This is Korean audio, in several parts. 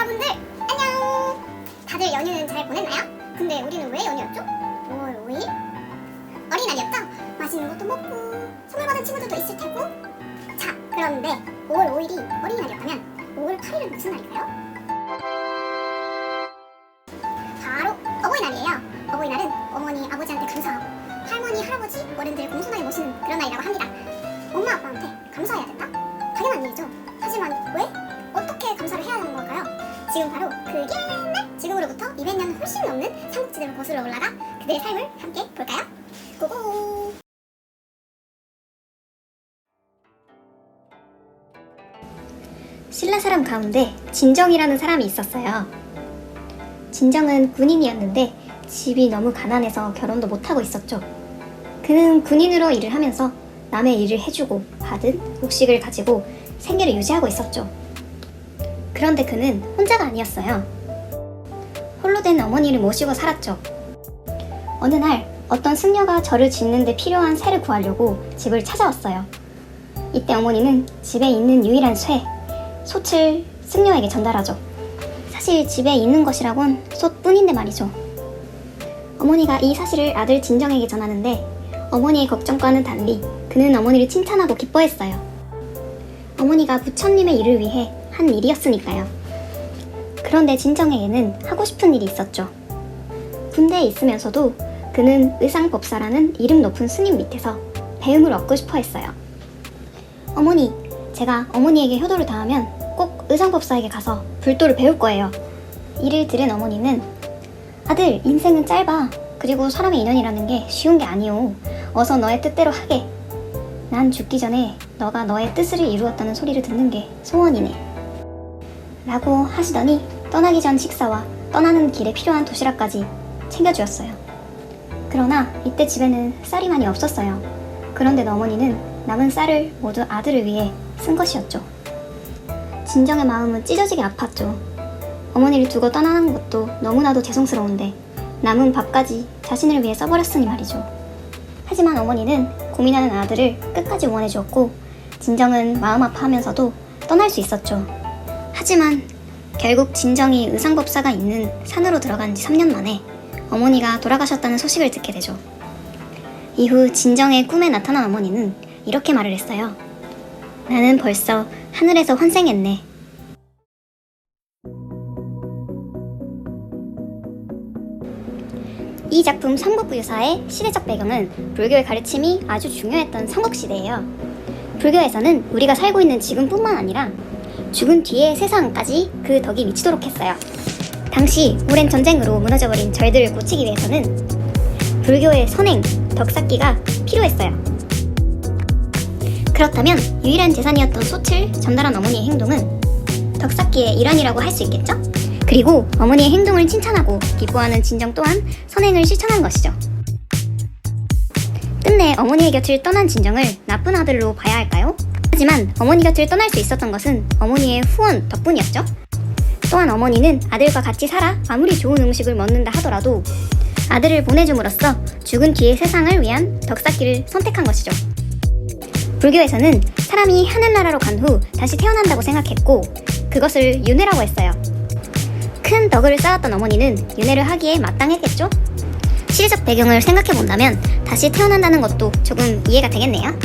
여러분들 안녕. 다들 연휴는 잘 보냈나요? 근데 우리는 왜 연휴였죠? 5월 5일? 어린날이었죠? 맛있는 것도 먹고 선물 받은 친구들도 있을 테고. 자, 그런데 5월 5일이 어린이날이었다면 5월 8일은 무슨 날일까요? 바로 어버이날이에요. 어버이날은 어머니, 아버지한테 감사하고 할머니, 할아버지, 어른들 공손하게 모시는 그런 날이라고 합니다. 엄마, 아빠한테 감사해야 된다? 당연한 일이죠. 하지만 왜? 어떻게 감사를 해야 하는 걸까요? 지금 바로 그 옛날 지금으로부터 200년 훨씬 넘는 삼국지대로 거슬러 올라가 그들의 삶을 함께 볼까요? 고고! 신라 사람 가운데 진정이라는 사람이 있었어요. 진정은 군인이었는데 집이 너무 가난해서 결혼도 못하고 있었죠. 그는 군인으로 일을 하면서 남의 일을 해주고 받은 곡식을 가지고 생계를 유지하고 있었죠. 그런데 그는 혼자가 아니었어요. 홀로 된 어머니를 모시고 살았죠. 어느 날 어떤 승려가 절을 짓는 데 필요한 새를 구하려고 집을 찾아왔어요. 이때 어머니는 집에 있는 유일한 솥을 승려에게 전달하죠. 사실 집에 있는 것이라곤 솥뿐인데 말이죠. 어머니가 이 사실을 아들 진정에게 전하는데 어머니의 걱정과는 달리 그는 어머니를 칭찬하고 기뻐했어요. 어머니가 부처님의 일을 위해 한 일이었으니까요. 그런데 진정에게는 하고 싶은 일이 있었죠. 군대에 있으면서도 그는 의상법사라는 이름 높은 스님 밑에서 배움을 얻고 싶어 했어요. 어머니, 제가 어머니에게 효도를 다하면 꼭 의상법사에게 가서 불도를 배울 거예요. 이를 들은 어머니는 아들, 인생은 짧아. 그리고 사람의 인연이라는 게 쉬운 게 아니오. 어서 너의 뜻대로 하게. 난 죽기 전에 너가 너의 뜻을 이루었다는 소리를 듣는 게 소원이네. 라고 하시더니 떠나기 전 식사와 떠나는 길에 필요한 도시락까지 챙겨주었어요. 그러나 이때 집에는 쌀이 많이 없었어요. 그런데 어머니는 남은 쌀을 모두 아들을 위해 쓴 것이었죠. 진정의 마음은 찢어지게 아팠죠. 어머니를 두고 떠나는 것도 너무나도 죄송스러운데 남은 밥까지 자신을 위해 써버렸으니 말이죠. 하지만 어머니는 고민하는 아들을 끝까지 응원해 주었고 진정은 마음 아파하면서도 떠날 수 있었죠. 하지만 결국 진정이 의상법사가 있는 산으로 들어간 지 3년 만에 어머니가 돌아가셨다는 소식을 듣게 되죠. 이후 진정의 꿈에 나타난 어머니는 이렇게 말을 했어요. 나는 벌써 하늘에서 환생했네. 이 작품 삼국부유사의 시대적 배경은 불교의 가르침이 아주 중요했던 삼국시대예요. 불교에서는 우리가 살고 있는 지금뿐만 아니라 죽은 뒤의 세상까지 그 덕이 미치도록 했어요. 당시 오랜 전쟁으로 무너져버린 절들을 고치기 위해서는 불교의 선행, 덕쌓기가 필요했어요. 그렇다면 유일한 재산이었던 솥을 전달한 어머니의 행동은 덕쌓기의 일환이라고 할 수 있겠죠? 그리고 어머니의 행동을 칭찬하고 기뻐하는 진정 또한 선행을 실천한 것이죠. 끝내 어머니의 곁을 떠난 진정을 나쁜 아들로 봐야 할까요? 하지만 어머니 곁을 떠날 수 있었던 것은 어머니의 후원 덕분이었죠. 또한 어머니는 아들과 같이 살아 아무리 좋은 음식을 먹는다 하더라도 아들을 보내줌으로써 죽은 뒤의 세상을 위한 덕쌓기를 선택한 것이죠. 불교에서는 사람이 하늘나라로 간 후 다시 태어난다고 생각했고 그것을 윤회라고 했어요. 큰 덕을 쌓았던 어머니는 윤회를 하기에 마땅했겠죠? 시대적 배경을 생각해본다면 다시 태어난다는 것도 조금 이해가 되겠네요.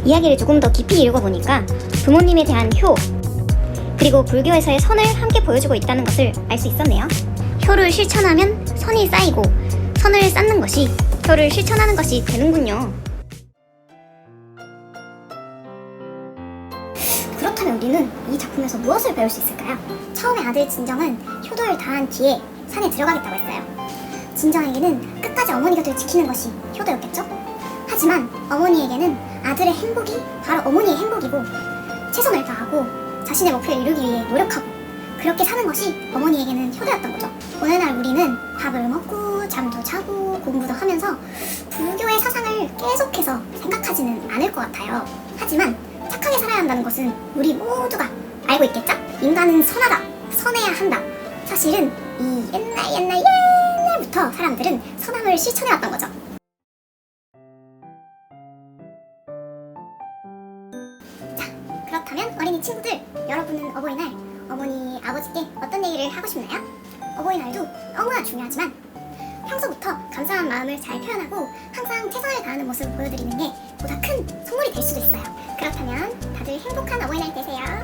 이야기를 조금 더 깊이 읽어보니까 부모님에 대한 효, 그리고 불교에서의 선을 함께 보여주고 있다는 것을 알 수 있었네요. 효를 실천하면 선이 쌓이고 선을 쌓는 것이 효를 실천하는 것이 되는군요. 그렇다면 우리는 이 작품에서 무엇을 배울 수 있을까요? 처음에 아들 진정은 효도를 다한 뒤에 산에 들어가겠다고 했어요. 진정에게는 끝까지 어머니 곁을 지키는 것이 효도였겠죠? 하지만 어머니에게는 아들의 행복이 바로 어머니의 행복이고 최선을 다하고 자신의 목표를 이루기 위해 노력하고 그렇게 사는 것이 어머니에게는 효도였던 거죠. 오늘날 우리는 밥을 먹고 잠도 자고 공부도 하면서 불교의 사상을 계속해서 생각하지는 않을 것 같아요. 하지만 착하게 살아야 한다는 것은 우리 모두가 알고 있겠죠? 인간은 선하다, 선해야 한다. 사실은 이 옛날부터 사람들은 선함을 실천해왔던 거죠. 자, 그렇다면 어린이 친구들, 여러분은 어버이날 어머니, 아버지께 어떤 얘기를 하고 싶나요? 어버이날도 너무나 중요하지만 평소부터 감사한 마음을 잘 표현하고 항상 최선을 다하는 모습을 보여드리는 게 보다 큰 선물이 될 수도 있어요. 그렇다면 다들 행복한 어버이날 되세요.